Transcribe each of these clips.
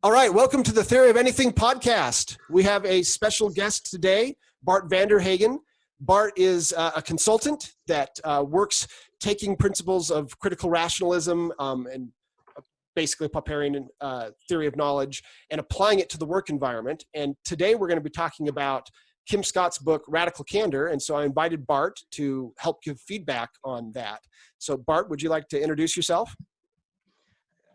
All right, welcome to the Theory of Anything podcast. We have a special guest today, Bart Vanderhagen. Bart is a consultant that works taking principles of critical rationalism and basically Popperian theory of knowledge and applying it to the work environment. And today we're going to be talking about Kim Scott's book, Radical Candor. And so I invited Bart to help give feedback on that. So Bart, would you like to introduce yourself?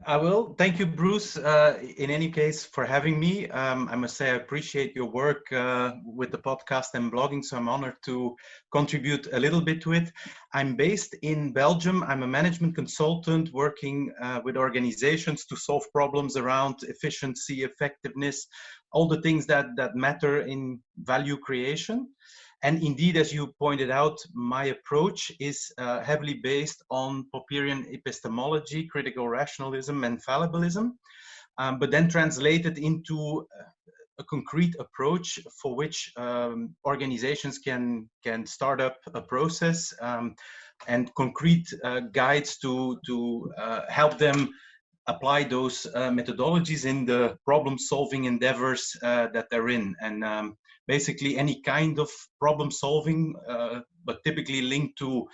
I will. Thank you, Bruce, in any case, for having me. I must say I appreciate your work with the podcast and blogging, so I'm honored to contribute a little bit to it. I'm based in Belgium. I'm a management consultant working with organizations to solve problems around efficiency, effectiveness, all the things that matter in value creation. And indeed, as you pointed out, my approach is heavily based on Popperian epistemology, critical rationalism, and fallibilism, but then translated into a concrete approach for which organizations can start up a process and concrete guides to help them apply those methodologies in the problem-solving endeavors that they're in. And basically any kind of problem solving, but typically linked to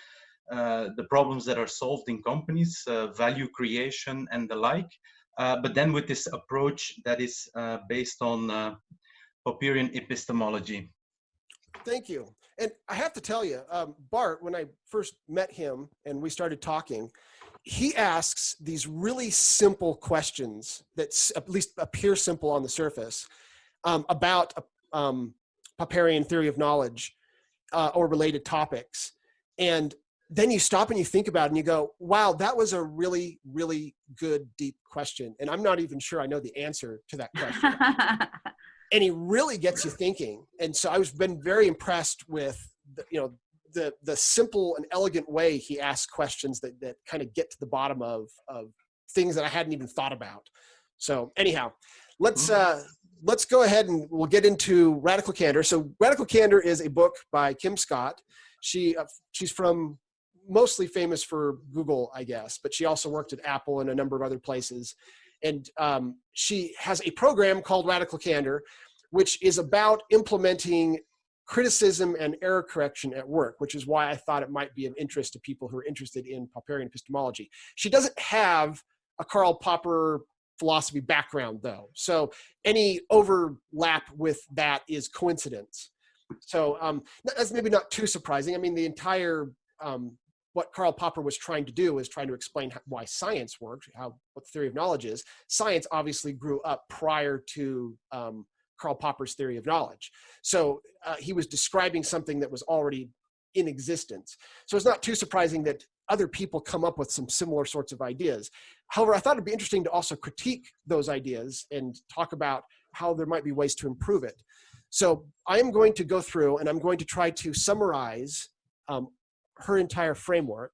the problems that are solved in companies, value creation and the like. But then with this approach that is based on Popperian epistemology. Thank you. And I have to tell you, Bart, when I first met him and we started talking, he asks these really simple questions that at least appear simple on the surface about Popperian theory of knowledge or related topics. And then you stop and you think about it and you go, wow, that was a really, really good, deep question. And I'm not even sure I know the answer to that question. And he really gets you thinking. And so I've been very impressed with the simple and elegant way he asks questions that kind of get to the bottom of things that I hadn't even thought about. So anyhow, let's go ahead and we'll get into Radical Candor. So Radical Candor is a book by Kim Scott. She's from mostly famous for Google, I guess, but she also worked at Apple and a number of other places. And she has a program called Radical Candor, which is about implementing criticism and error correction at work, which is why I thought it might be of interest to people who are interested in Popperian epistemology. She doesn't have a Karl Popper philosophy background, though. So any overlap with that is coincidence. So that's maybe not too surprising. I mean, the entire what Karl Popper was trying to do is trying to explain why science worked, what the theory of knowledge is. Science obviously grew up prior to Karl Popper's theory of knowledge. So he was describing something that was already in existence. So it's not too surprising that other people come up with some similar sorts of ideas. However, I thought it'd be interesting to also critique those ideas and talk about how there might be ways to improve it. So I am going to go through and I'm going to try to summarize her entire framework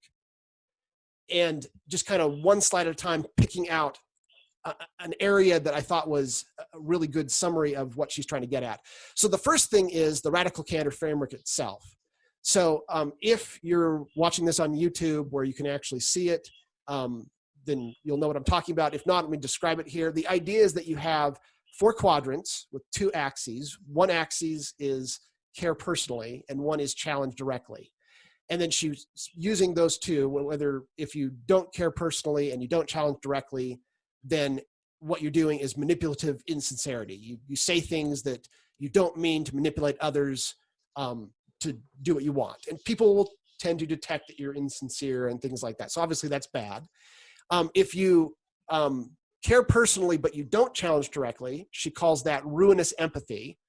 and just kind of one slide at a time picking out an area that I thought was a really good summary of what she's trying to get at. So the first thing is the Radical Candor framework itself. So if you're watching this on YouTube where you can actually see it, then you'll know what I'm talking about. If not, let me describe it here. The idea is that you have 4 quadrants with 2 axes. One axis is care personally, and one is challenge directly. And then she's using those two, whether if you don't care personally and you don't challenge directly, then what you're doing is manipulative insincerity. You say things that you don't mean to manipulate others to do what you want. And people will tend to detect that you're insincere and things like that. So obviously that's bad. If you care personally, but you don't challenge directly, she calls that ruinous empathy.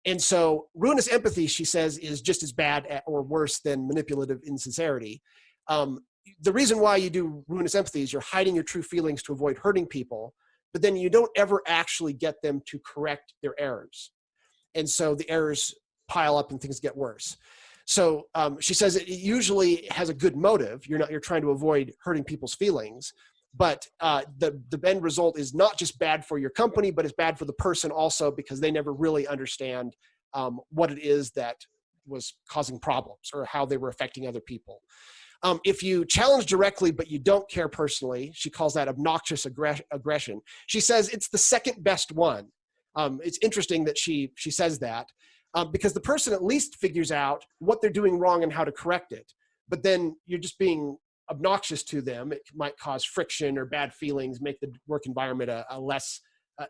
And so ruinous empathy, she says, is just as bad or worse than manipulative insincerity. The reason why you do ruinous empathy is you're hiding your true feelings to avoid hurting people, but then you don't ever actually get them to correct their errors. And so the errors pile up and things get worse. So she says it usually has a good motive. You're trying to avoid hurting people's feelings, but the end result is not just bad for your company, but it's bad for the person also because they never really understand what it is that was causing problems or how they were affecting other people. If you challenge directly, but you don't care personally, she calls that obnoxious aggression. She says it's the second best one. It's interesting that she says that because the person at least figures out what they're doing wrong and how to correct it. But then you're just being obnoxious to them. It might cause friction or bad feelings, make the work environment a less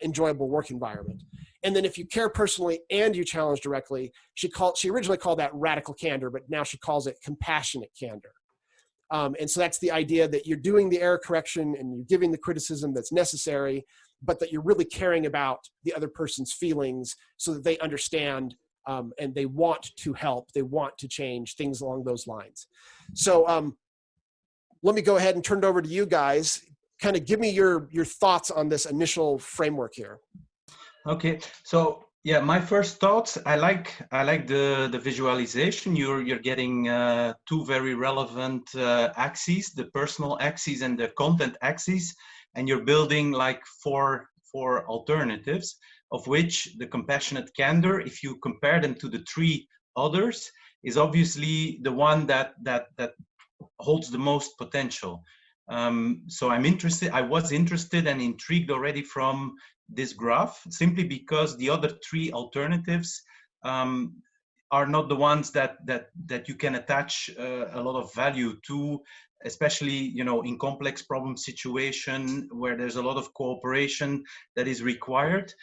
enjoyable work environment. And then if you care personally and you challenge directly, she originally called that radical candor, but now she calls it compassionate candor. And so that's the idea that you're doing the error correction and you're giving the criticism that's necessary, but that you're really caring about the other person's feelings so that they understand and they want to help, they want to change, things along those lines. So let me go ahead and turn it over to you guys. Kind of give me your thoughts on this initial framework here. Okay, so yeah, my first thoughts. I like the visualization. You're getting two very relevant axes: the personal axis and the content axis, and you're building like four alternatives, of which the compassionate candor, if you compare them to the three others, is obviously the one that holds the most potential. So I was interested and intrigued already from this graph, simply because the other three alternatives are not the ones that you can attach a lot of value to, especially in complex problem situation where there's a lot of cooperation that is required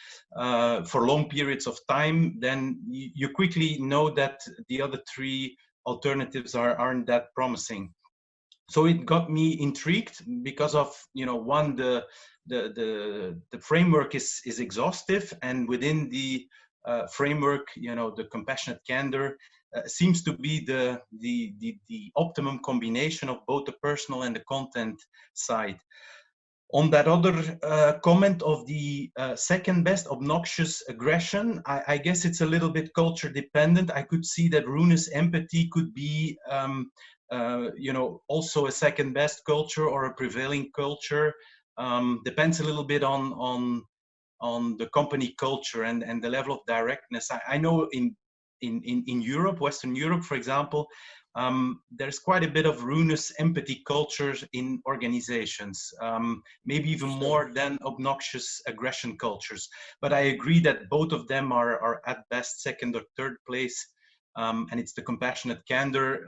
for long periods of time. Then you quickly know that the other three alternatives aren't that promising. So it got me intrigued because of one, the framework is exhaustive, and within the framework, the compassionate candor seems to be the optimum combination of both the personal and the content side. On that other comment of the second best, obnoxious aggression, I guess it's a little bit culture dependent. I could see that ruinous empathy could be also a second best culture or a prevailing culture. Depends a little bit on the company culture and the level of directness. I know in Europe, Western Europe, for example, there's quite a bit of ruinous empathy cultures in organizations, maybe even more than obnoxious aggression cultures. But I agree that both of them are at best second or third place, and it's the compassionate candor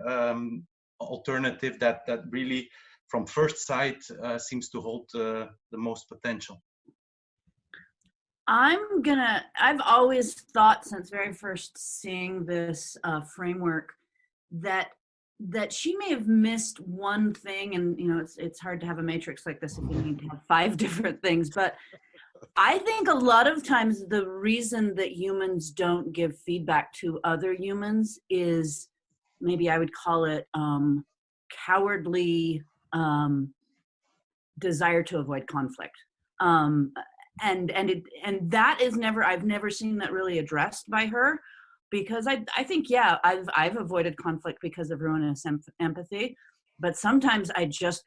alternative that really, from first sight, seems to hold the most potential. I've always thought since very first seeing this framework that she may have missed one thing, and it's hard to have a matrix like this if you need to have 5 different things, but I think a lot of times the reason that humans don't give feedback to other humans is, maybe I would call it cowardly desire to avoid conflict. And that is I've never seen that really addressed by her, because I think, yeah, I've avoided conflict because of ruinous empathy, but sometimes I just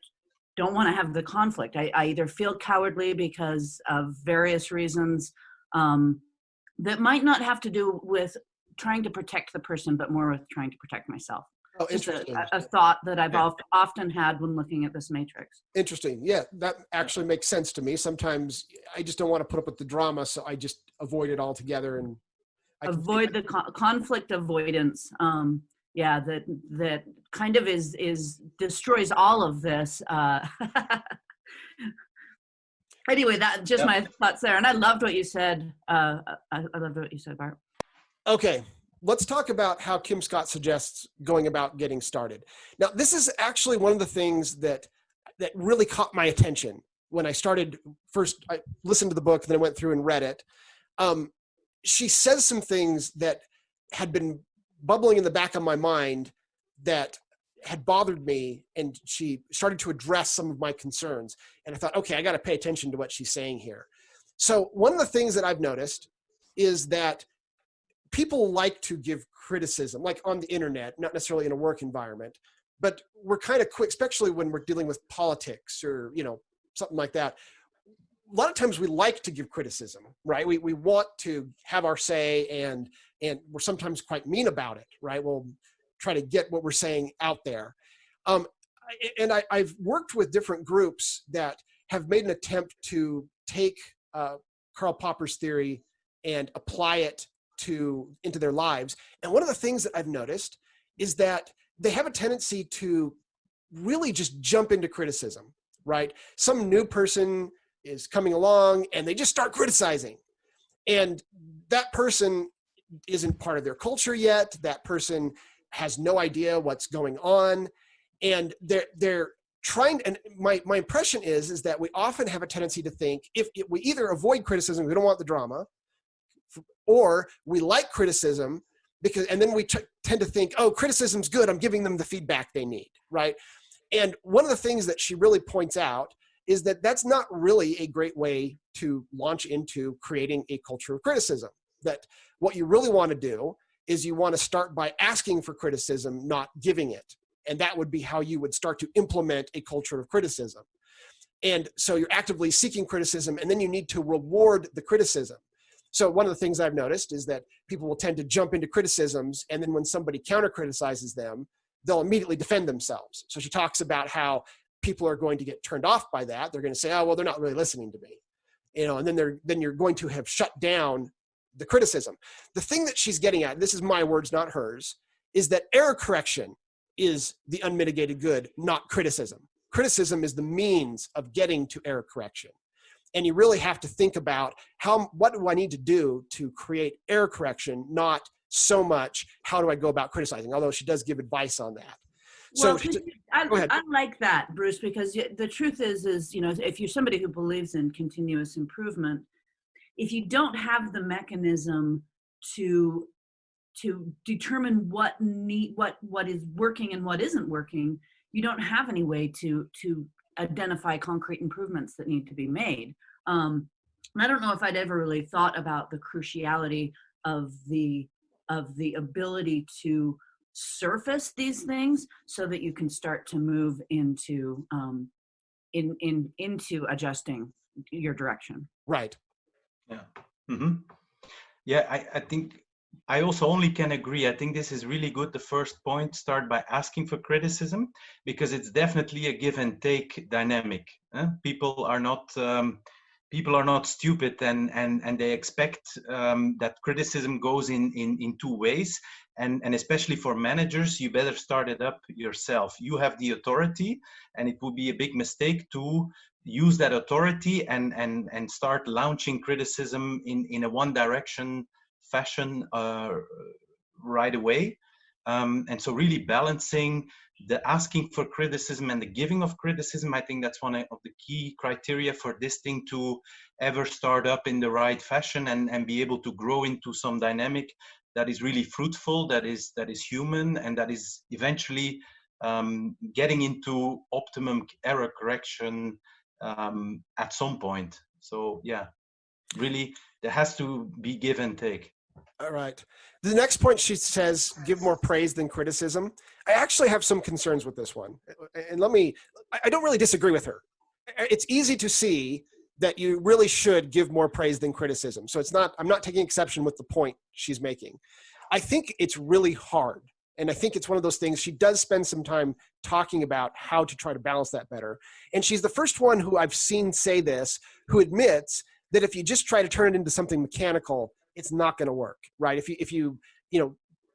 don't want to have the conflict. I either feel cowardly because of various reasons that might not have to do with trying to protect the person, but more with trying to protect myself. Oh, interesting. A thought that I've often had when looking at this matrix. Interesting. Yeah, that actually makes sense to me. Sometimes I just don't want to put up with the drama, so I just avoid it altogether. And avoid the conflict avoidance. Yeah, that kind of is destroys all of this. Anyway, that just my thoughts there, and I loved what you said. I loved what you said, Bart. Okay. Let's talk about how Kim Scott suggests going about getting started. Now, this is actually one of the things that really caught my attention when I started. First, I listened to the book, then I went through and read it. She says some things that had been bubbling in the back of my mind that had bothered me, and she started to address some of my concerns. And I thought, okay, I got to pay attention to what she's saying here. So one of the things that I've noticed is that people like to give criticism, like on the internet, not necessarily in a work environment, but we're kind of quick, especially when we're dealing with politics or, something like that. A lot of times we like to give criticism, right? We want to have our say, and we're sometimes quite mean about it, right? We'll try to get what we're saying out there. I've worked with different groups that have made an attempt to take Karl Popper's theory and apply it into their lives. And one of the things that I've noticed is that they have a tendency to really just jump into criticism, right? Some new person is coming along and they just start criticizing. And that person isn't part of their culture yet. That person has no idea what's going on. And they're trying, and my impression is that we often have a tendency to think if we either avoid criticism, we don't want the drama, or we like criticism and then we tend to think, oh, criticism's good, I'm giving them the feedback they need, right? And one of the things that she really points out is that that's not really a great way to launch into creating a culture of criticism. That what you really want to do is you want to start by asking for criticism, not giving it. And that would be how you would start to implement a culture of criticism. And so you're actively seeking criticism, and then you need to reward the criticism. So one of the things I've noticed is that people will tend to jump into criticisms, and then when somebody counter-criticizes them, they'll immediately defend themselves. So she talks about how people are going to get turned off by that. They're going to say, oh, well, they're not really listening to me. And then you're going to have shut down the criticism. The thing that she's getting at, this is my words, not hers, is that error correction is the unmitigated good, not criticism. Criticism is the means of getting to error correction. And you really have to think about what do I need to do to create error correction, not so much how do I go about criticizing, although she does give advice on that. Well, So I like that, Bruce, because the truth is, if you're somebody who believes in continuous improvement, if you don't have the mechanism to determine what is working and what isn't working, you don't have any way to identify concrete improvements that need to be made. And I don't know if I'd ever really thought about the cruciality of the ability to surface these things so that you can start to move into into adjusting your direction. Right. Yeah. Mm-hmm. Yeah, I think I also only can agree. I think this is really good. The first point, start by asking for criticism, because it's definitely a give and take dynamic. People are not stupid, and they expect that criticism goes in two ways. And especially for managers, you better start it up yourself. You have the authority, and it would be a big mistake to use that authority and start launching criticism in a one direction fashion right away. And so really balancing the asking for criticism and the giving of criticism, I think that's one of the key criteria for this thing to ever start up in the right fashion and be able to grow into some dynamic that is really fruitful, that is human, and that is eventually getting into optimum error correction at some point. So yeah, really there has to be give and take. All right. The next point, she says, give more praise than criticism. I actually have some concerns with this one. And I don't really disagree with her. It's easy to see that you really should give more praise than criticism. So I'm not taking exception with the point she's making. I think it's really hard. And I think it's one of those things, she does spend some time talking about how to try to balance that better. And she's the first one who I've seen say this, who admits that if you just try to turn it into something mechanical, it's not going to work, right? If you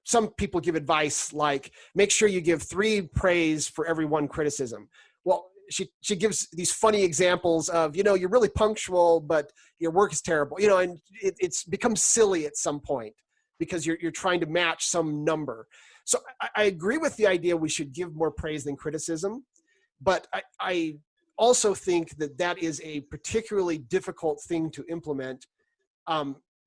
some people give advice like, make sure you give 3 praise for every 1 criticism. Well, she gives these funny examples of, you're really punctual, but your work is terrible, and it's become silly at some point because you're trying to match some number. So I agree with the idea we should give more praise than criticism, but I also think that is a particularly difficult thing to implement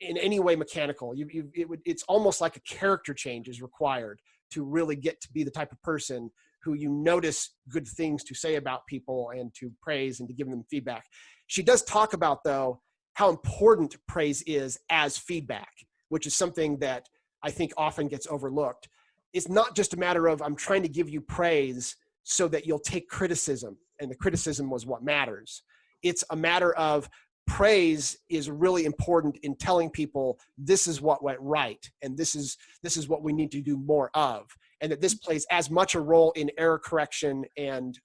in any way mechanical. It's almost like a character change is required to really get to be the type of person who you notice good things to say about people and to praise and to give them feedback. She does talk about, though, how important praise is as feedback, which is something that I think often gets overlooked. It's not just a matter of I'm trying to give you praise so that you'll take criticism, and the criticism was what matters. It's a matter of praise is really important in telling people this is what went right, and this is what we need to do more of. and that this plays as much a role in error correction and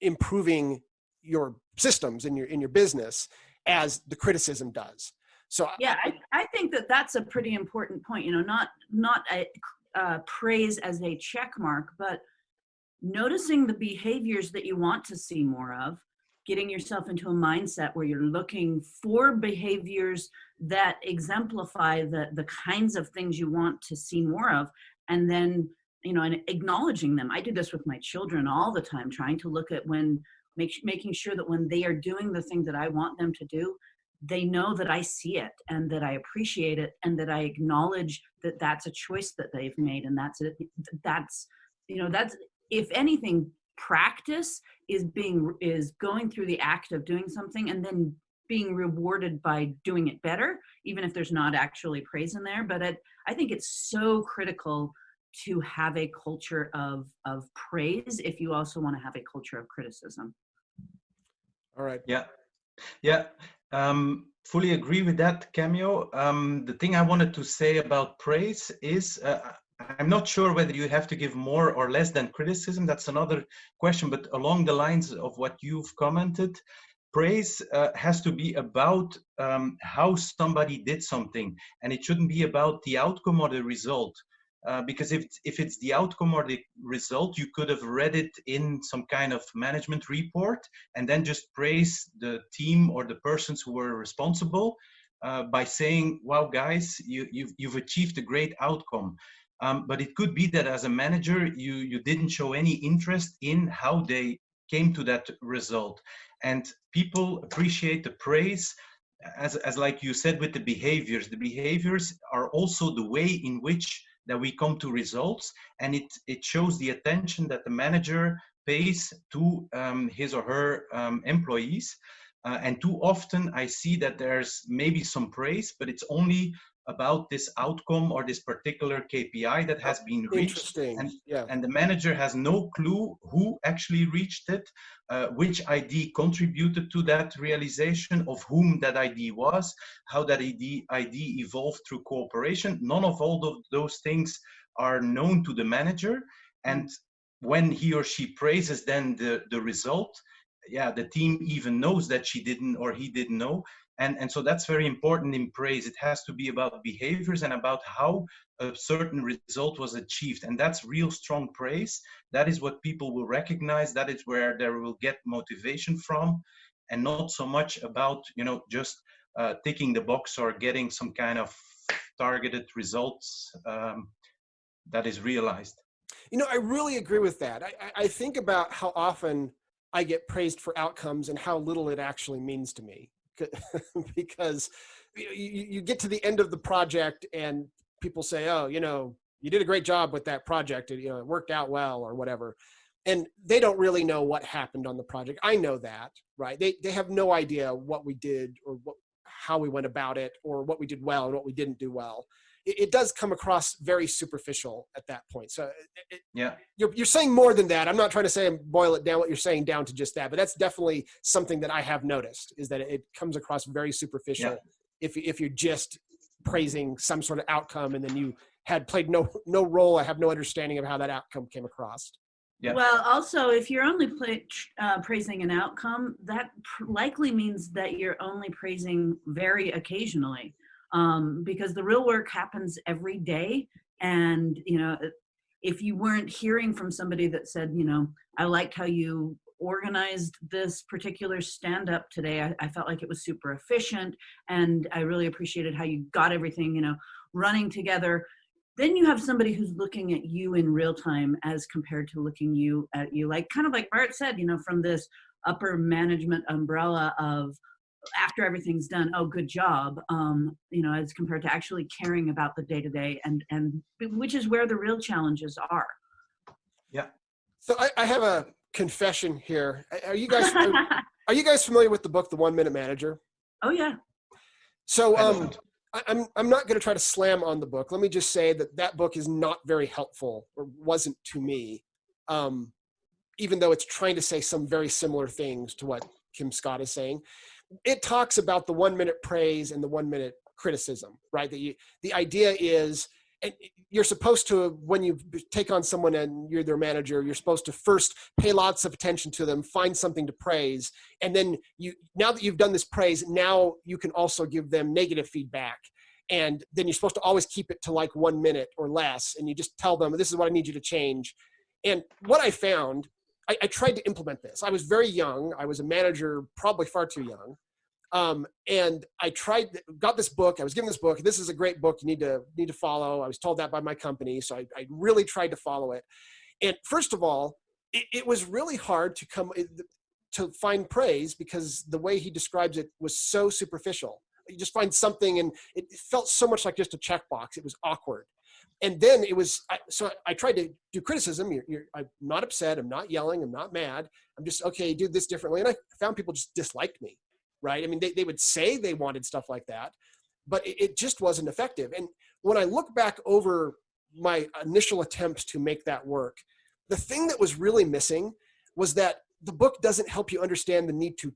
improving your systems in your business as the criticism does. So yeah, I think that that's a pretty important point. You know, not a praise as a check mark, but noticing the behaviors that you want to see more of, getting yourself into a mindset where you're looking for behaviors that exemplify the kinds of things you want to see more of, and then, you know, and acknowledging them. I do this with my children all the time, trying to look at making sure that when they are doing the thing that I want them to do, they know that I see it and that I appreciate it and that I acknowledge that that's a choice that they've made. And that's, you know, that's, if anything, practice is going through the act of doing something and then being rewarded by doing it better, even if there's not actually praise in there. But I think it's so critical to have a culture of praise if you also want to have a culture of criticism. all right. Yeah. Fully agree with that, Cameo. The thing I wanted to say about praise is I'm not sure whether you have to give more or less than criticism. That's another question, but along the lines of what you've commented, praise has to be about how somebody did something, and it shouldn't be about the outcome or the result. Because if it's the outcome or the result, you could have read it in some kind of management report and then just praise the team or the persons who were responsible by saying, wow, guys, you've achieved a great outcome. But it could be that as a manager, you didn't show any interest in how they came to that result. And people appreciate the praise as like you said, with the behaviors. The behaviors are also the way in which that we come to results, and it shows the attention that the manager pays to his or her employees. And too often I see that there's maybe some praise, but it's only about this outcome or this particular KPI that has been reached. And the manager has no clue who actually reached it, which ID contributed to that realization, of whom that ID was, how that ID evolved through cooperation. None of all of those things are known to the manager. And when he or she praises then the result, yeah, the team even knows that she didn't or he didn't know. And so that's very important in praise. It has to be about behaviors and about how a certain result was achieved. And that's real strong praise. That is what people will recognize. That is where they will get motivation from, and not so much about, you know, just ticking the box or getting some kind of targeted results that is realized. You know, I really agree with that. I think about how often I get praised for outcomes and how little it actually means to me. Because you get to the end of the project and people say, oh, you know, you did a great job with that project. You know, it worked out well or whatever. And they don't really know what happened on the project. I know that, right? They have no idea what we did or how we went about it or what we did well and what we didn't do well. It does come across very superficial at that point. So you're saying more than that. I'm not trying to say boil it down, what you're saying down to just that, but that's definitely something that I have noticed, is that it comes across very superficial. If you're just praising some sort of outcome and then you had played no role, I have no understanding of how that outcome came across. Yeah. Well, also, if you're only praising an outcome, that likely means that you're only praising very occasionally. Because the real work happens every day. And, you know, if you weren't hearing from somebody that said, you know, I liked how you organized this particular stand-up today. I felt like it was super efficient, and I really appreciated how you got everything, you know, running together. Then you have somebody who's looking at you in real time as compared to looking at you, like kind of like Bart said, you know, from this upper management umbrella of, after everything's done, oh, good job, you know, as compared to actually caring about the day-to-day, and which is where the real challenges are. Yeah. So I have a confession here. Are you guys familiar with the book, The 1 Minute Manager? Oh, yeah. So I'm not going to try to slam on the book. Let me just say that book is not very helpful, or wasn't to me, even though it's trying to say some very similar things to what Kim Scott is saying. It talks about the 1 minute praise and the 1 minute criticism, right? The idea is, and you're supposed to, when you take on someone and you're their manager, you're supposed to first pay lots of attention to them, find something to praise. And then now that you've done this praise, now you can also give them negative feedback. And then you're supposed to always keep it to like 1 minute or less. And you just tell them, this is what I need you to change. And what I found, I tried to implement this. I was very young. I was a manager, probably far too young. And I got this book. I was given this book. This is a great book. You need to follow. I was told that by my company. So I really tried to follow it. And first of all, it was really hard to find praise because the way he describes it was so superficial. You just find something and it felt so much like just a checkbox. It was awkward. And then so I tried to do criticism. I'm not upset. I'm not yelling. I'm not mad. I'm just, okay, do this differently. And I found people just disliked me, right? I mean, they would say they wanted stuff like that, but it just wasn't effective. And when I look back over my initial attempts to make that work, the thing that was really missing was that the book doesn't help you understand the need to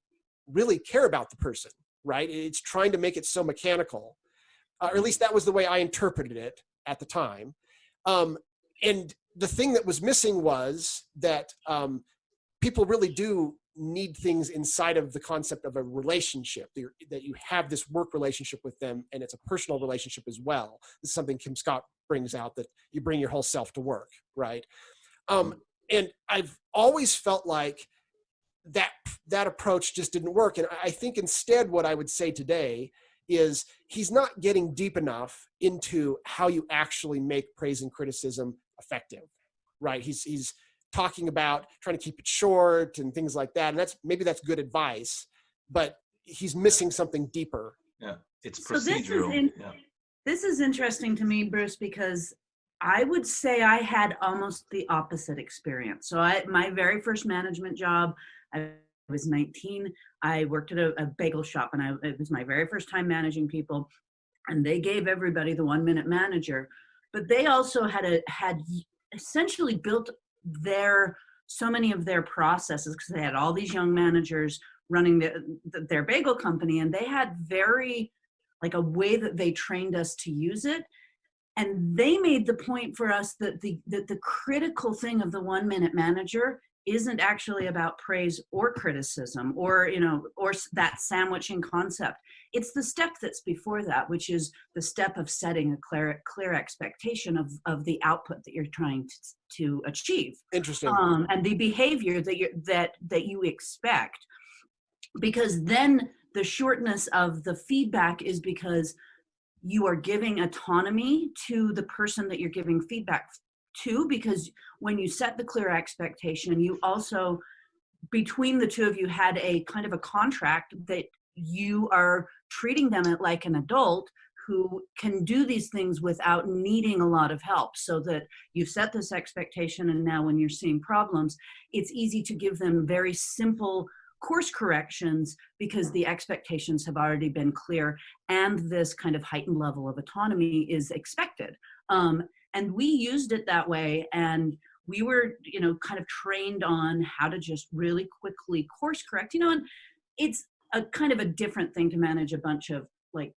really care about the person, right? It's trying to make it so mechanical, or at least that was the way I interpreted it at the time. And the thing that was missing was that people really do need things inside of the concept of a relationship, that you have this work relationship with them, and it's a personal relationship as well. This is something Kim Scott brings out, that you bring your whole self to work, right? And I've always felt like that approach just didn't work. And I think instead what I would say today is he's not getting deep enough into how you actually make praise and criticism effective, right? He's talking about trying to keep it short and things like that. And maybe that's good advice, but he's missing something deeper. Yeah, it's procedural. This is interesting to me, Bruce, because I would say I had almost the opposite experience. So my very first management job, I was 19. I worked at a bagel shop, and it was my very first time managing people. And they gave everybody the 1 minute manager, but they also had essentially built so many of their processes, because they had all these young managers running their bagel company, and they had a way that they trained us to use it. And they made the point for us that the critical thing of the 1 minute manager isn't actually about praise or criticism or that sandwiching concept. It's the step that's before that, which is the step of setting a clear expectation of the output that you're trying to achieve. Interesting. And the behavior that you expect, because then the shortness of the feedback is because you are giving autonomy to the person that you're giving feedback to, because when you set the clear expectation, you also, between the two of you, had a kind of a contract that you are treating them like an adult who can do these things without needing a lot of help, so that you've set this expectation, and now when you're seeing problems, it's easy to give them very simple course corrections because the expectations have already been clear, and this kind of heightened level of autonomy is expected. And we used it that way, and we were, kind of trained on how to just really quickly course correct, and it's a kind of a different thing to manage a bunch of like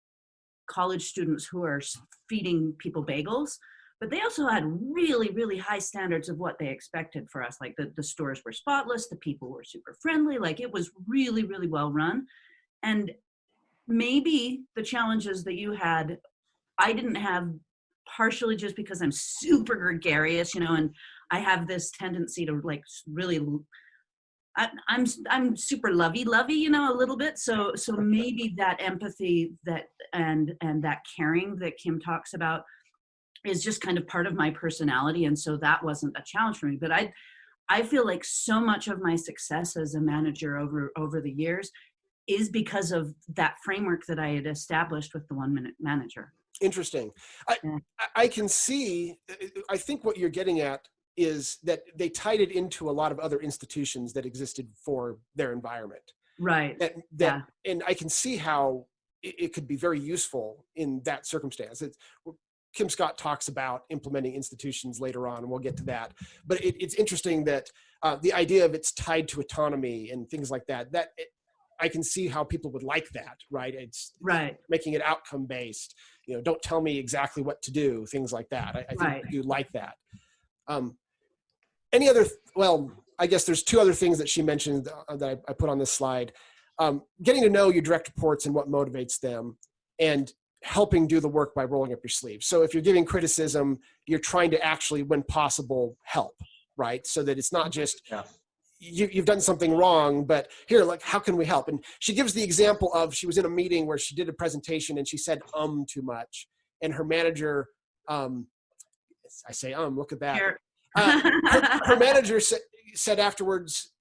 college students who are feeding people bagels, but they also had really, really high standards of what they expected for us. Like the stores were spotless, the people were super friendly, like it was really, really well run. And maybe the challenges that you had, I didn't have, partially just because I'm super gregarious, and I have this tendency to like really, I'm super lovey, a little bit. So maybe that empathy and that caring that Kim talks about is just kind of part of my personality. And so that wasn't a challenge for me, but I feel like so much of my success as a manager over the years is because of that framework that I had established with the 1 minute manager. Interesting. I can see, I think what you're getting at is that they tied it into a lot of other institutions that existed for their environment. Right. And I can see how it could be very useful in that circumstance. Kim Scott talks about implementing institutions later on, and we'll get to that. But it's interesting that the idea of it's tied to autonomy and things like that, I can see how people would like that, right? It's right. Making it outcome based. don't tell me exactly what to do, things like that. I think Right. you like that. Any other, well, I guess there's two other things that she mentioned that I put on this slide. Getting to know your direct reports and what motivates them, and helping do the work by rolling up your sleeves. So if you're giving criticism, you're trying to actually, when possible, help, right? So that it's not just, you've done something wrong, but here, like, how can we help? And she gives the example of, she was in a meeting where she did a presentation and she said too much. And her manager, I say, look at that. Her manager said afterwards,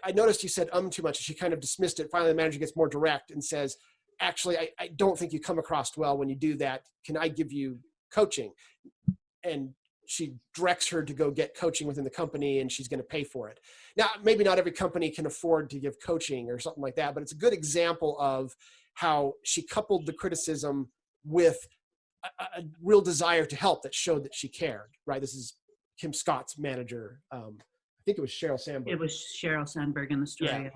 I noticed you said too much. She kind of dismissed it. Finally, the manager gets more direct and says, actually, I don't think you come across well when you do that. Can I give you coaching? And she directs her to go get coaching within the company, and she's going to pay for it. Now, maybe not every company can afford to give coaching or something like that, but it's a good example of how she coupled the criticism with a real desire to help that showed that she cared, right? This is Kim Scott's manager. I think it was Sheryl Sandberg. It was Sheryl Sandberg in the story.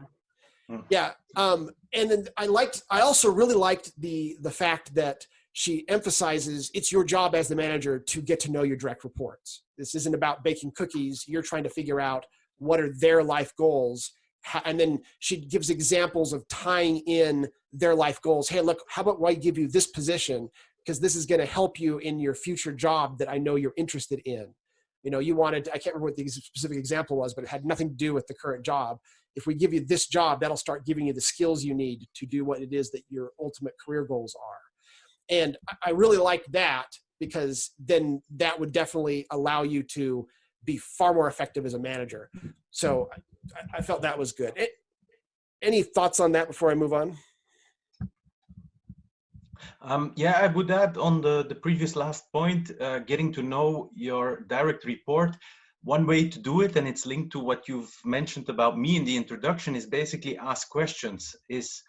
Yeah. And then I also really liked the fact that she emphasizes it's your job as the manager to get to know your direct reports. This isn't about baking cookies. You're trying to figure out what are their life goals. And then she gives examples of tying in their life goals. Hey, look, how about I give you this position? Because this is going to help you in your future job that I know you're interested in. You wanted, I can't remember what the specific example was, but it had nothing to do with the current job. If we give you this job, that'll start giving you the skills you need to do what it is that your ultimate career goals are. And I really like that, because then that would definitely allow you to be far more effective as a manager. So I felt that was good. Any thoughts on that before I move on? I would add on the previous last point, getting to know your direct report. One way to do it, and it's linked to what you've mentioned about me in the introduction, is basically ask questions, is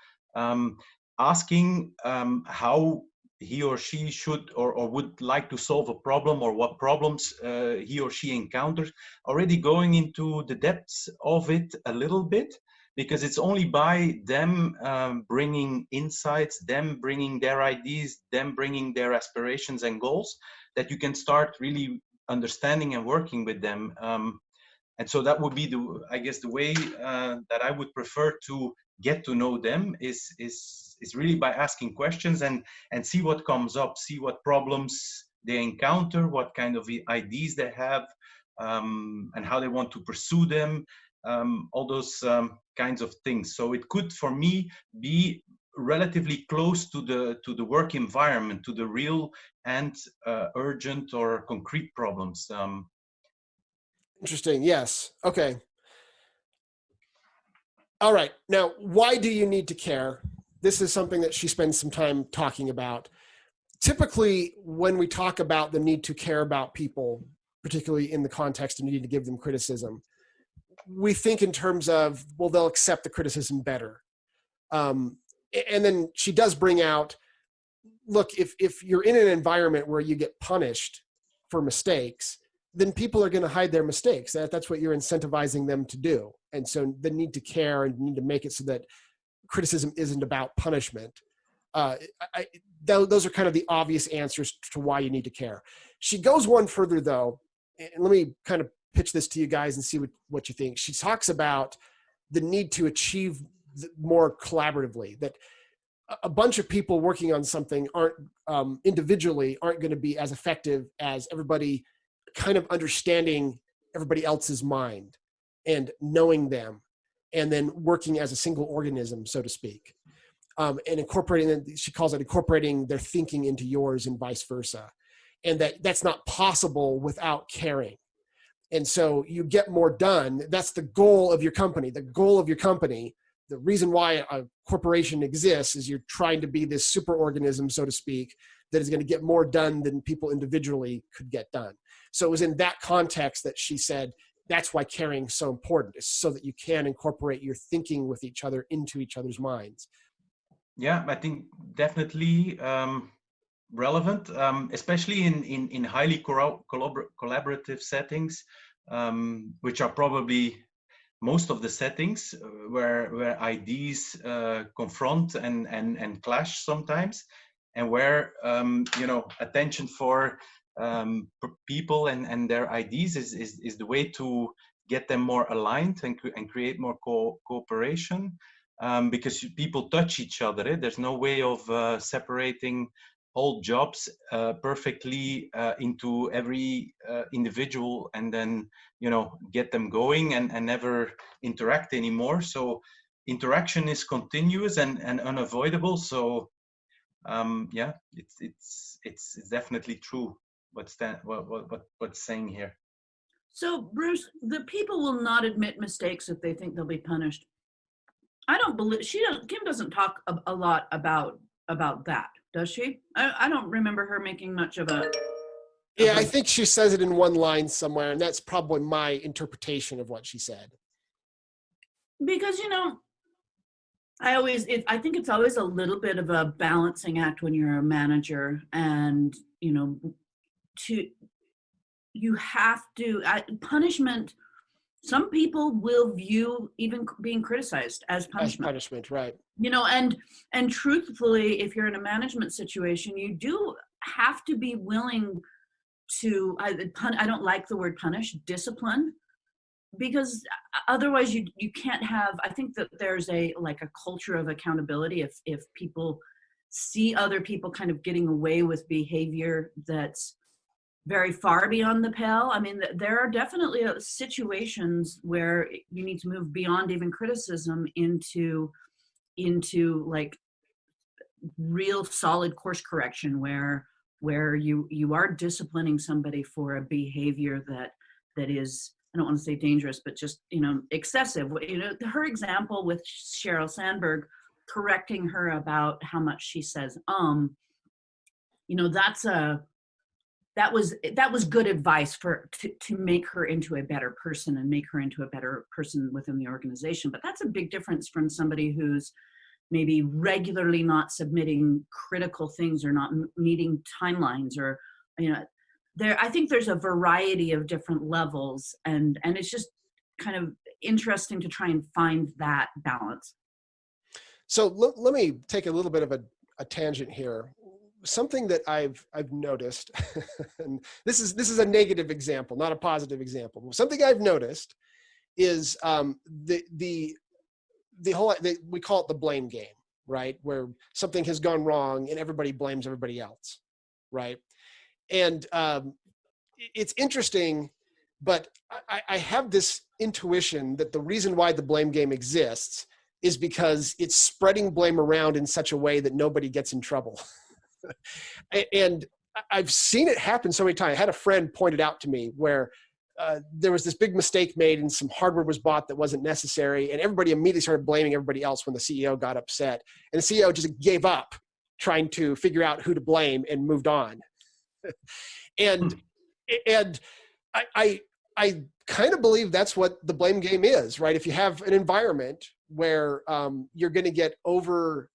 asking how he or she should or would like to solve a problem, or what problems he or she encounters, already going into the depths of it a little bit, because it's only by them bringing insights, them bringing their ideas, them bringing their aspirations and goals, that you can start really understanding and working with them. And so that would be the way that I would prefer to get to know them, is really by asking questions and see what comes up, see what problems they encounter, what kind of ideas they have, and how they want to pursue them, all those kinds of things. So it could, for me, be relatively close to the work environment, to the real and urgent or concrete problems. Interesting. Yes. Okay. All right. Now, why do you need to care? This is something that she spends some time talking about. Typically, when we talk about the need to care about people, particularly in the context of needing to give them criticism, we think in terms of, well, they'll accept the criticism better. And then she does bring out, look, if you're in an environment where you get punished for mistakes, then people are going to hide their mistakes. That's what you're incentivizing them to do. And so the need to care and need to make it so that criticism isn't about punishment. Those are kind of the obvious answers to why you need to care. She goes one further, though, and let me kind of pitch this to you guys and see what you think. She talks about the need to achieve more collaboratively, that a bunch of people working on something individually aren't going to be as effective as everybody kind of understanding everybody else's mind and knowing them, and then working as a single organism, so to speak, and incorporating, she calls it incorporating their thinking into yours and vice versa. And that's not possible without caring. And so you get more done. That's the goal of your company. The goal of your company, the reason why a corporation exists, is you're trying to be this super organism, so to speak, that is going to get more done than people individually could get done. So it was in that context that she said, that's why caring is so important, is so that you can incorporate your thinking with each other into each other's minds. Yeah, I think definitely relevant, especially in highly collaborative settings, which are probably most of the settings where ideas confront and clash sometimes. and where attention for people and their ideas is the way to get them more aligned and create more cooperation, because people touch each other. There's no way of separating whole jobs perfectly into every individual and then get them going and never interact anymore. So interaction is continuous and unavoidable. So yeah, it's definitely true what's saying here. So Bruce, the people will not admit mistakes if they think they'll be punished. I don't believe Kim doesn't talk a lot about that, does she? I don't remember her making much of a. Yeah, I think she says it in one line somewhere, and that's probably my interpretation of what she said. Because I think it's always a little bit of a balancing act when you're a manager, and you have to punishment. Some people will view even being criticized as punishment. As punishment, right? And truthfully, if you're in a management situation, you do have to be willing to. I don't like the word punish, discipline, because otherwise you can't have. I think that there's a culture of accountability. If people see other people kind of getting away with behavior that's very far beyond the pale. I mean, there are definitely situations where you need to move beyond even criticism into like real solid course correction where you are disciplining somebody for a behavior that is, I don't want to say dangerous, but just, excessive. Her example with Sheryl Sandberg correcting her about how much she says, that was good advice to make her into a better person and make her into a better person within the organization. But that's a big difference from somebody who's maybe regularly not submitting critical things or not meeting timelines, or I think there's a variety of different levels, and it's just kind of interesting to try and find that balance. So let me take a little bit of a tangent here. Something that I've noticed, and this is a negative example, not a positive example. Something I've noticed is the whole, we call it the blame game, right? Where something has gone wrong and everybody blames everybody else, right? And it's interesting, but I have this intuition that the reason why the blame game exists is because it's spreading blame around in such a way that nobody gets in trouble. And I've seen it happen so many times. I had a friend pointed out to me where there was this big mistake made and some hardware was bought that wasn't necessary, and everybody immediately started blaming everybody else when the CEO got upset. And the CEO just gave up trying to figure out who to blame and moved on. and I kind of believe that's what the blame game is, right? If you have an environment where you're going to get over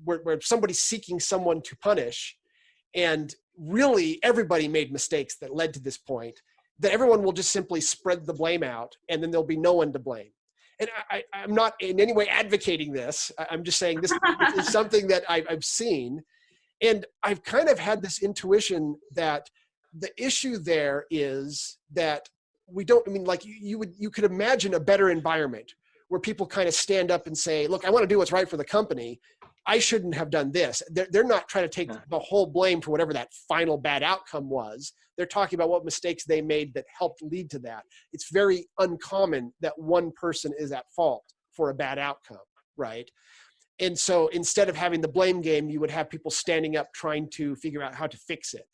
where somebody's seeking someone to punish, and really everybody made mistakes that led to this point, that everyone will just simply spread the blame out, and then there'll be no one to blame. And I'm not in any way advocating this. I'm just saying this is something that I've seen. And I've kind of had this intuition that the issue there is that we don't, you could imagine a better environment where people kind of stand up and say, look, I want to do what's right for the company. I shouldn't have done this. They're not trying to take the whole blame for whatever that final bad outcome was. They're talking about what mistakes they made that helped lead to that. It's very uncommon that one person is at fault for a bad outcome, right? And so instead of having the blame game, you would have people standing up trying to figure out how to fix it.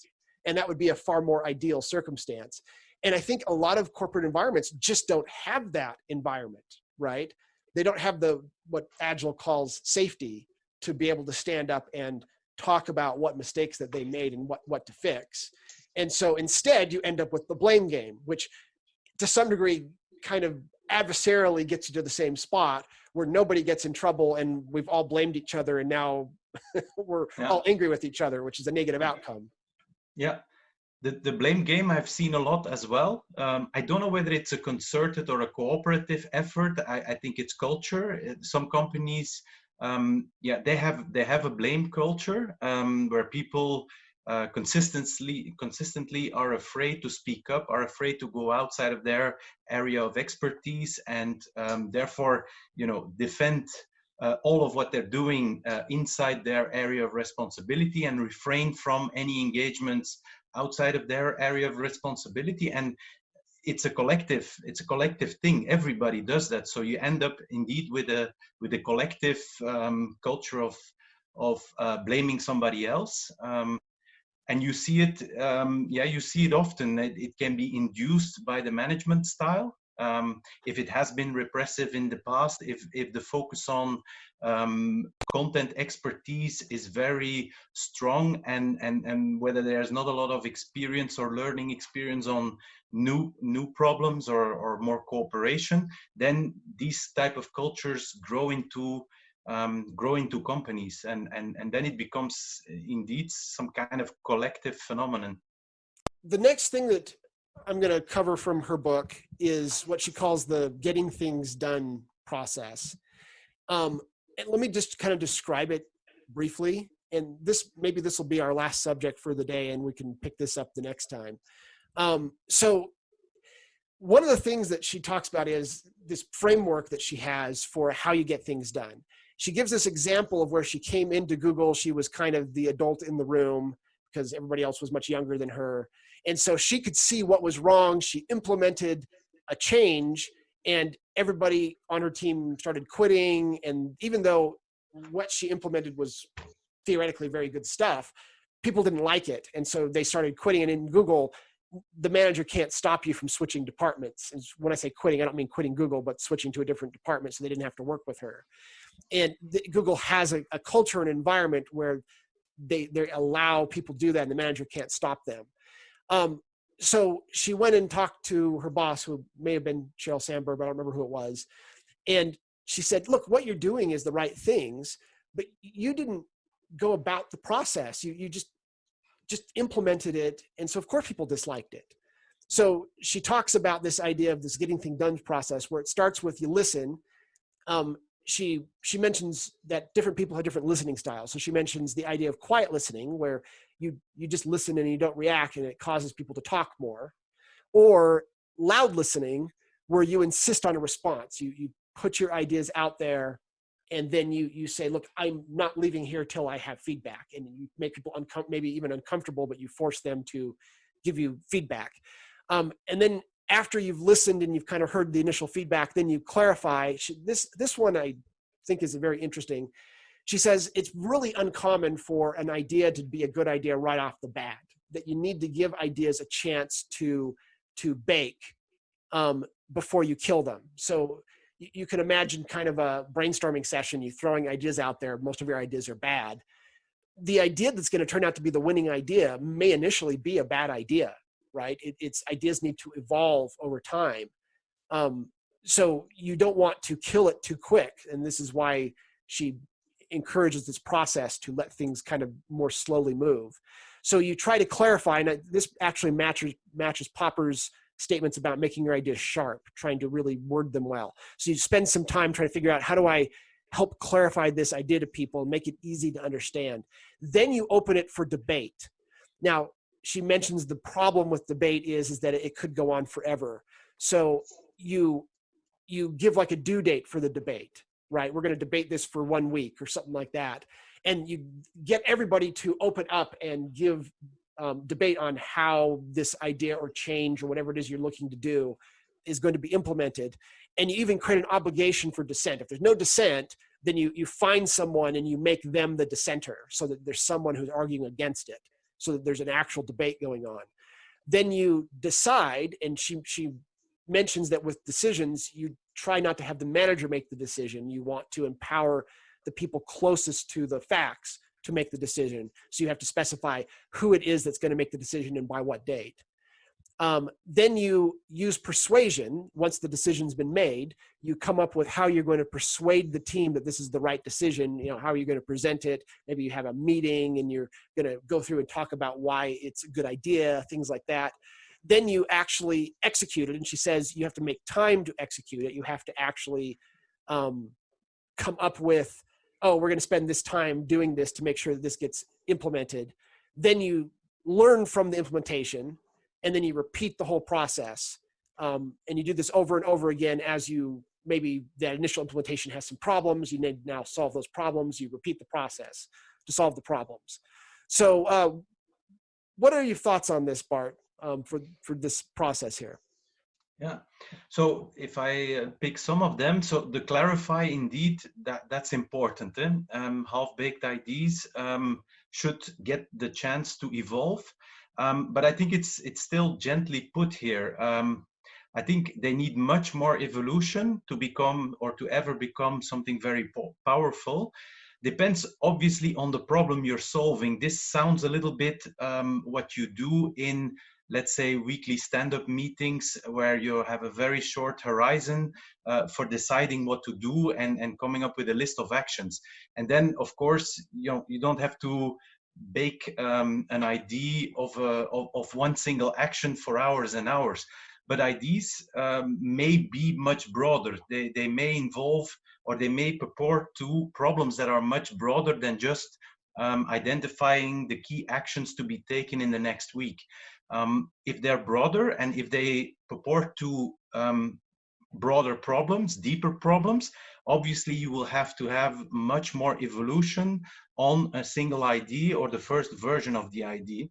And that would be a far more ideal circumstance. And I think a lot of corporate environments just don't have that environment, right? They don't have what Agile calls safety to be able to stand up and talk about what mistakes that they made and what to fix. And so instead you end up with the blame game, which to some degree kind of adversarially gets you to the same spot where nobody gets in trouble and we've all blamed each other and now we're all angry with each other, which is a negative outcome. Yeah. The blame game I've seen a lot as well. I don't know whether it's a concerted or a cooperative effort. I think it's culture. Some companies yeah, they have a blame culture where people consistently are afraid to speak up, are afraid to go outside of their area of expertise, and therefore, defend all of what they're doing inside their area of responsibility and refrain from any engagements outside of their area of responsibility. And it's a collective thing. Everybody does that. So you end up indeed with a collective culture of blaming somebody else. And you see it, you see it often. It can be induced by the management style. If it has been repressive in the past, if the focus on content expertise is very strong, and whether there's not a lot of experience or learning experience on new problems or more cooperation, then these type of cultures grow into companies, and then it becomes indeed some kind of collective phenomenon. The next thing that I'm going to cover from her book is what she calls the getting things done process. And let me just kind of describe it briefly. And maybe this will be our last subject for the day, and we can pick this up the next time. So one of the things that she talks about is this framework that she has for how you get things done. She gives this example of where she came into Google. She was kind of the adult in the room because everybody else was much younger than her. And so she could see what was wrong. She implemented a change, and everybody on her team started quitting. And even though what she implemented was theoretically very good stuff, people didn't like it. And so they started quitting. And in Google, the manager can't stop you from switching departments. And when I say quitting, I don't mean quitting Google, but switching to a different department so they didn't have to work with her. And Google has a culture and environment where they allow people to do that, and the manager can't stop them. So she went and talked to her boss, who may have been Sheryl Sandberg, but I don't remember who it was. And she said, look, what you're doing is the right things, but you didn't go about the process. You just implemented it. And so of course people disliked it. So she talks about this idea of this getting things done process, where it starts with you listen. She mentions that different people have different listening styles. So she mentions the idea of quiet listening, where you just listen and you don't react, and it causes people to talk more. Or loud listening, where you insist on a response. You put your ideas out there, and then you say, look, I'm not leaving here till I have feedback. And you make people maybe even uncomfortable, but you force them to give you feedback. And then after you've listened and you've kind of heard the initial feedback, then you clarify. This one I think is very interesting. She says it's really uncommon for an idea to be a good idea right off the bat, that you need to give ideas a chance to bake before you kill them. So you can imagine kind of a brainstorming session, you throwing ideas out there. Most of your ideas are bad. The idea that's going to turn out to be the winning idea may initially be a bad idea, right? It's ideas need to evolve over time. So you don't want to kill it too quick. And this is why she encourages this process to let things kind of more slowly move. So you try to clarify, and this actually matches Popper's statements about making your ideas sharp, trying to really word them well. So you spend some time trying to figure out, how do I help clarify this idea to people and make it easy to understand? Then you open it for debate. Now, she mentions the problem with debate is that it could go on forever. So you give like a due date for the debate, right? We're going to debate this for 1 week or something like that. And you get everybody to open up and give debate on how this idea or change or whatever it is you're looking to do is going to be implemented. And you even create an obligation for dissent. If there's no dissent, then you find someone and you make them the dissenter, so that there's someone who's arguing against it, so that there's an actual debate going on. Then you decide, and she mentions that with decisions, you try not to have the manager make the decision. You want to empower the people closest to the facts to make the decision. So you have to specify who it is that's going to make the decision and by what date. Then you use persuasion. Once the decision's been made, you come up with how you're going to persuade the team that this is the right decision. How are you going to present it? Maybe you have a meeting and you're going to go through and talk about why it's a good idea, things like that. Then you actually execute it. And she says you have to make time to execute it. You have to actually come up with oh, we're going to spend this time doing this to make sure that this gets implemented. Then you learn from the implementation, and then you repeat the whole process. And you do this over and over again as you, maybe that initial implementation has some problems. You need to now solve those problems. You repeat the process to solve the problems. So what are your thoughts on this, Bart, for this process here? Yeah, so if I pick some of them, so the clarify, indeed, that's important. Half-baked IDs should get the chance to evolve, but I think it's still gently put here. I think they need much more evolution to become, or to ever become, something very powerful. Depends obviously on the problem you're solving. This sounds a little bit what you do in, let's say, weekly stand-up meetings, where you have a very short horizon for deciding what to do and coming up with a list of actions. And then, of course, you don't have to bake an idea of one single action for hours and hours. But IDs may be much broader. They may involve, or they may purport to problems that are much broader than just identifying the key actions to be taken in the next week. If they're broader, and if they purport to broader problems, deeper problems, obviously you will have to have much more evolution on a single ID or the first version of the ID.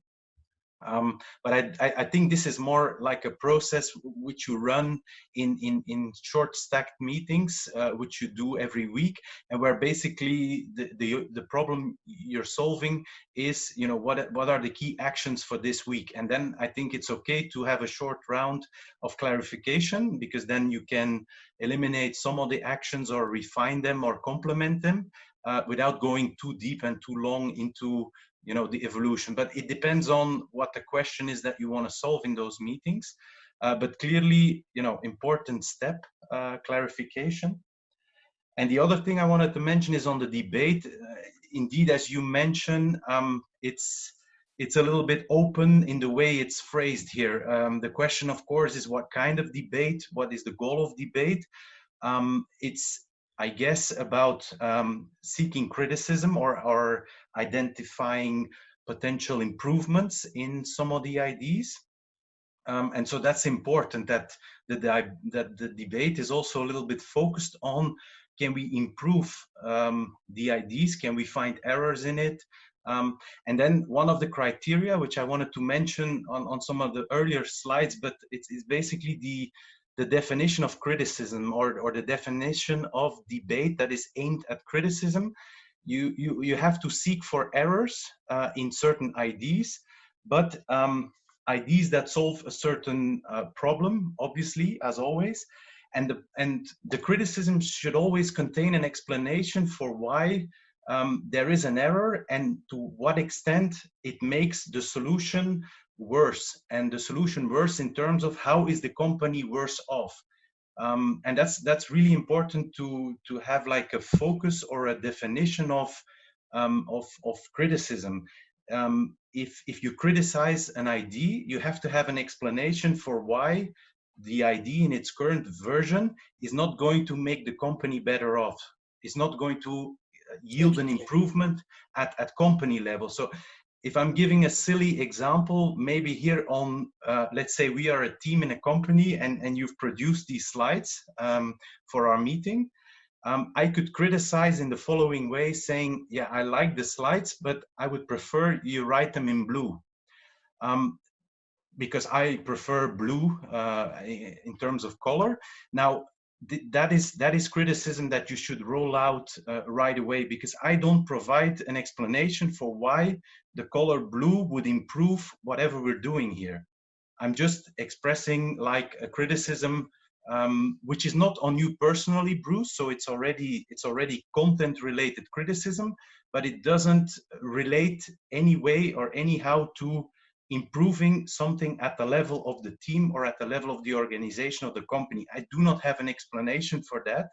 But I think this is more like a process which you run in short stacked meetings, which you do every week, and where basically the problem you're solving is, what are the key actions for this week. And then I think it's okay to have a short round of clarification, because then you can eliminate some of the actions or refine them or complement them without going too deep and too long into the evolution. But it depends on what the question is that you want to solve in those meetings. But clearly, important step, clarification. And the other thing I wanted to mention is on the debate. Indeed, as you mentioned, it's a little bit open in the way it's phrased here. The question, of course, is what kind of debate? What is the goal of debate? It's, I guess, about seeking criticism or identifying potential improvements in some of the IDs. And so that's important, that the debate is also a little bit focused on, can we improve the IDs? Can we find errors in it? And then one of the criteria, which I wanted to mention on some of the earlier slides, but it's basically the definition of criticism, or the definition of debate that is aimed at criticism. You have to seek for errors in certain IDs, but IDs that solve a certain problem, obviously, as always. And the criticism should always contain an explanation for why there is an error, and to what extent it makes the solution worse, and the solution worse in terms of how is the company worse off. And that's really important to have like a focus or a definition of criticism. If you criticize an ID, you have to have an explanation for why the ID in its current version is not going to make the company better off. It's not going to yield an improvement at company level. So if I'm giving a silly example, maybe here on, let's say we are a team in a company, and you've produced these slides for our meeting. I could criticize in the following way, saying, yeah, I like the slides, but I would prefer you write them in blue. Because I prefer blue in terms of color. Now, that is criticism that you should roll out right away, because I don't provide an explanation for why the color blue would improve whatever we're doing here. I'm just expressing like a criticism, which is not on you personally, Bruce. So it's already content related criticism, but it doesn't relate any way or anyhow to improving something at the level of the team or at the level of the organization of the company. I do not have an explanation for that.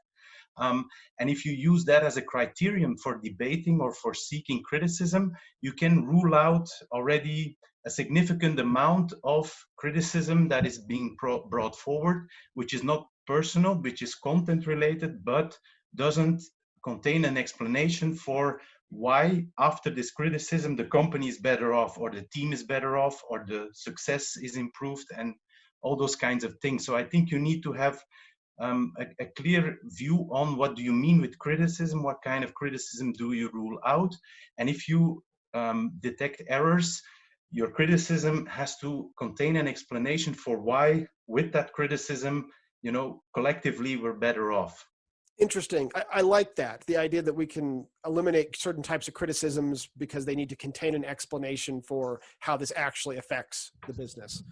And if you use that as a criterion for debating or for seeking criticism, you can rule out already a significant amount of criticism that is being brought forward, which is not personal, which is content related, but doesn't contain an explanation for why after this criticism the company is better off, or the team is better off, or the success is improved, and all those kinds of things. So I think you need to have a clear view on what do you mean with criticism, what kind of criticism do you rule out, and if you detect errors, your criticism has to contain an explanation for why with that criticism, you know, collectively we're better off. Interesting. I like that. The idea that we can eliminate certain types of criticisms because they need to contain an explanation for how this actually affects the business.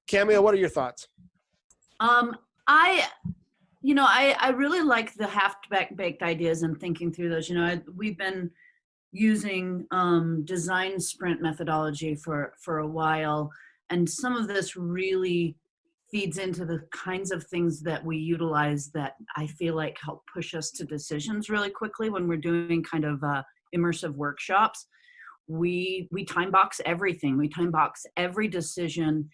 Cameo, what are your thoughts? I really like the half-baked ideas and thinking through those. You know, we've been using design sprint methodology for a while, and some of this really feeds into the kinds of things that we utilize that I feel like help push us to decisions really quickly when we're doing kind of immersive workshops. We time box everything. We time box every decision.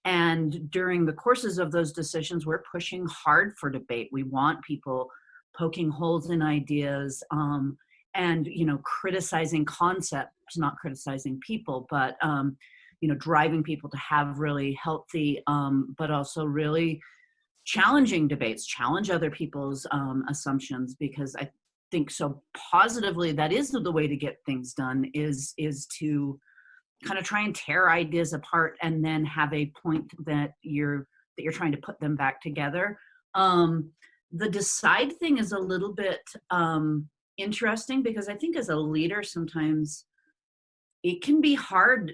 And during the courses of those decisions, we're pushing hard for debate. We want people poking holes in ideas and, you know, criticizing concepts, not criticizing people, but you know, driving people to have really healthy, but also really challenging debates, challenge other people's assumptions, because I think so positively that is the way to get things done is to kind of try and tear ideas apart and then have a point that you're trying to put them back together. The decide thing is a little bit interesting because I think as a leader, sometimes it can be hard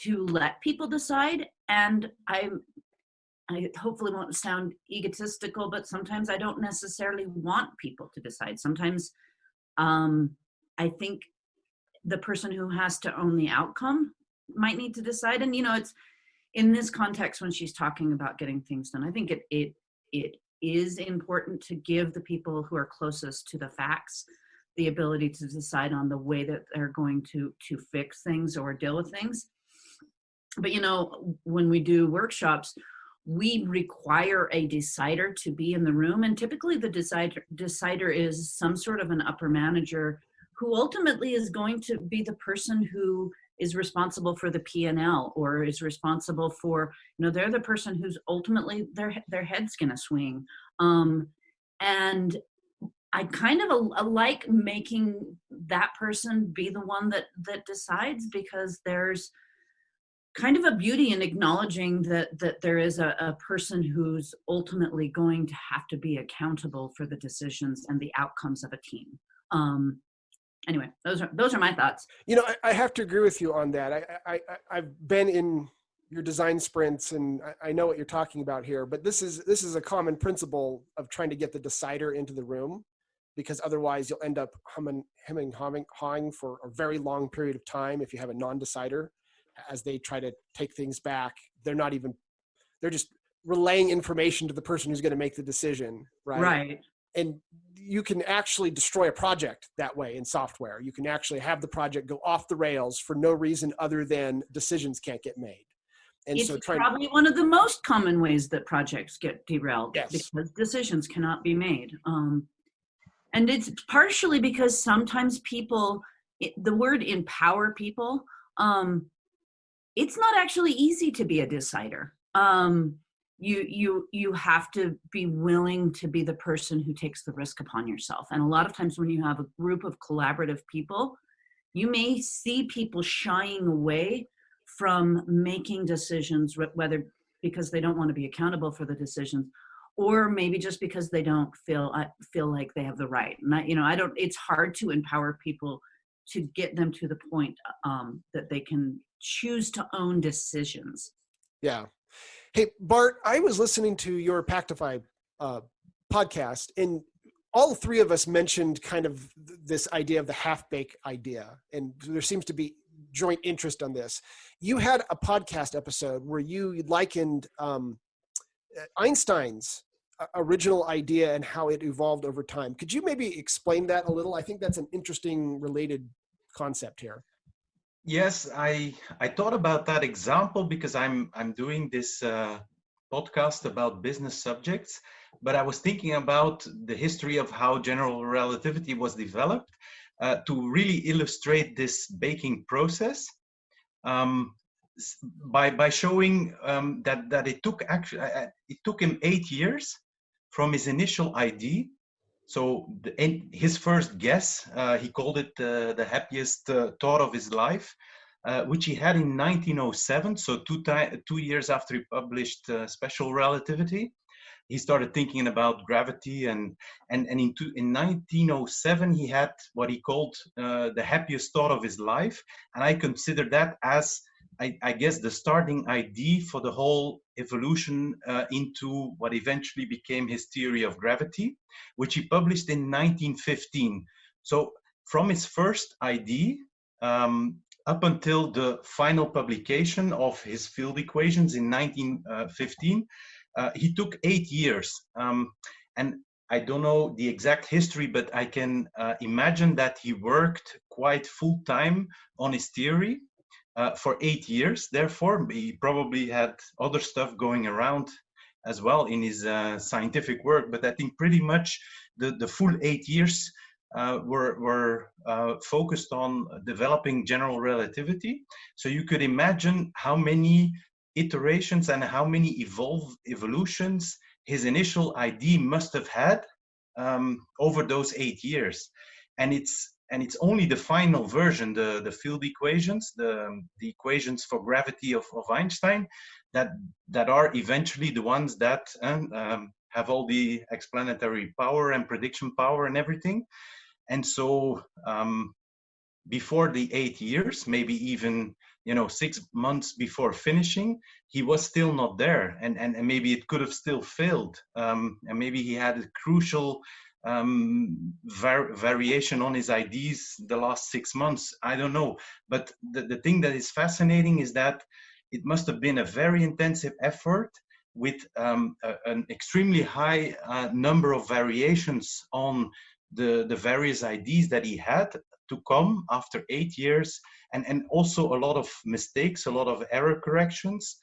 to let people decide, and I hopefully won't sound egotistical, but sometimes I don't necessarily want people to decide. Sometimes I think the person who has to own the outcome might need to decide. And, you know, it's in this context when she's talking about getting things done, I think it is important to give the people who are closest to the facts the ability to decide on the way that they're going to fix things or deal with things. But, you know, when we do workshops, we require a decider to be in the room. And typically the decider is some sort of an upper manager who ultimately is going to be the person who is responsible for the P&L or is responsible for, you know, they're the person who's ultimately their head's going to swing. And I kind of like making that person be the one that decides, because there's kind of a beauty in acknowledging that there is a person who's ultimately going to have to be accountable for the decisions and the outcomes of a team. Anyway, those are my thoughts. You know, I have to agree with you on that. I've been in your design sprints, and I know what you're talking about here. But this is a common principle of trying to get the decider into the room, because otherwise you'll end up hawing for a very long period of time if you have a non-decider. As they try to take things back, they're just relaying information to the person who's going to make the decision, right? Right. And you can actually destroy a project that way in software. You can actually have the project go off the rails for no reason other than decisions can't get made. And it's probably one of the most common ways that projects get derailed, yes, because decisions cannot be made. And it's partially because sometimes people, the word empower people, it's not actually easy to be a decider. You have to be willing to be the person who takes the risk upon yourself. And a lot of times when you have a group of collaborative people, you may see people shying away from making decisions, whether because they don't want to be accountable for the decisions, or maybe just because they don't feel like they have the right. And it's hard to empower people to get them to the point that they can choose to own decisions. Yeah. Hey, Bart, I was listening to your Pactify podcast, and all three of us mentioned kind of this idea of the half-baked idea, and there seems to be joint interest on this. You had a podcast episode where you likened Einstein's original idea and how it evolved over time. Could you maybe explain that a little? I think that's an interesting related concept here. Yes, I thought about that example because I'm doing this podcast about business subjects, but I was thinking about the history of how general relativity was developed to really illustrate this baking process. By showing that it took him 8 years from his initial ID. So his first guess, he called it the happiest thought of his life, which he had in 1907. So 2 years after he published Special Relativity, he started thinking about gravity, and in 1907 he had what he called the happiest thought of his life, and I consider that as I guess the starting idea for the whole evolution into what eventually became his theory of gravity, which he published in 1915. So from his first idea up until the final publication of his field equations in 1915, he took 8 years. And I don't know the exact history, but I can imagine that he worked quite full time on his theory. For 8 years. Therefore, he probably had other stuff going around as well in his scientific work. But I think pretty much the full 8 years were focused on developing general relativity. So you could imagine how many iterations and how many evolutions his initial idea must have had over those 8 years. And it's only the final version, the field equations, the equations for gravity of Einstein, that are eventually the ones that have all the explanatory power and prediction power and everything. And so before the 8 years, maybe even 6 months before finishing, he was still not there, and maybe it could have still failed, and maybe he had a crucial variation on his ideas the last 6 months. I don't know, but the thing that is fascinating is that it must have been a very intensive effort with an extremely high number of variations on the various ideas that he had to come after 8 years, and also a lot of mistakes, a lot of error corrections,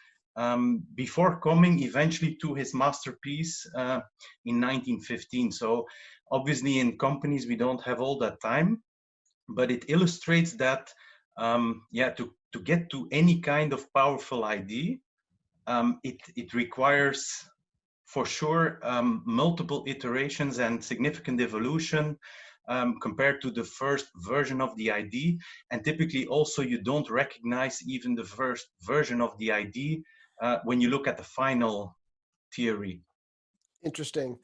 before coming eventually to his masterpiece in 1915. So obviously in companies we don't have all that time, but it illustrates that to get to any kind of powerful idea, it requires for sure multiple iterations and significant evolution compared to the first version of the ID. And typically also you don't recognize even the first version of the ID when you look at the final theory. Interesting.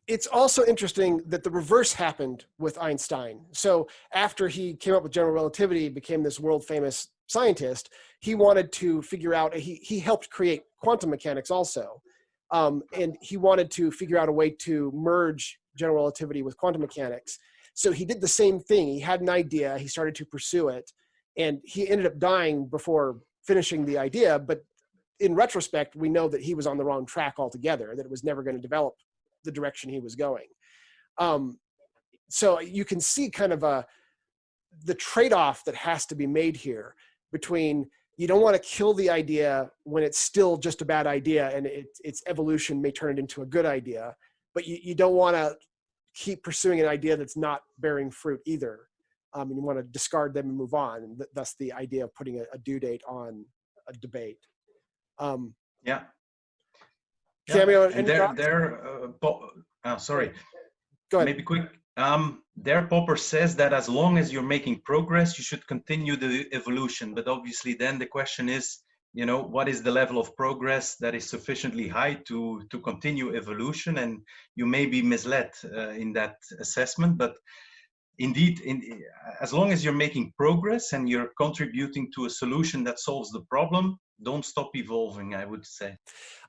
It's also interesting that the reverse happened with Einstein. So after he came up with general relativity, became this world famous scientist, he wanted to figure out, he helped create quantum mechanics also. And he wanted to figure out a way to merge general relativity with quantum mechanics. So he did the same thing. He had an idea, he started to pursue it, and he ended up dying before finishing the idea. But in retrospect, we know that he was on the wrong track altogether, that it was never going to develop the direction he was going. So you can see kind of the trade-off that has to be made here between, you don't want to kill the idea when it's still just a bad idea and its evolution may turn it into a good idea, but you don't want to keep pursuing an idea that's not bearing fruit either. And you want to discard them and move on. And thus the idea of putting a due date on a debate. Cameo, sorry. Go ahead. Maybe quick. There, Popper says that as long as you're making progress, you should continue the evolution. But obviously, then the question is, what is the level of progress that is sufficiently high to continue evolution? And you may be misled in that assessment. But indeed, as long as you're making progress and you're contributing to a solution that solves the problem, don't stop evolving, I would say.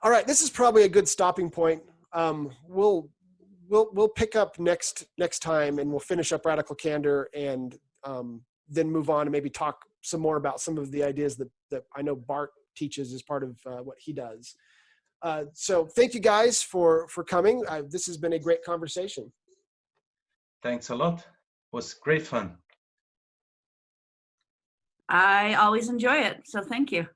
All right, this is probably a good stopping point. We'll pick up next time, and we'll finish up Radical Candor, and then move on and maybe talk some more about some of the ideas that I know Bart teaches as part of what he does. So thank you guys for coming. This has been a great conversation. Thanks a lot. It was great fun. I always enjoy it, so thank you.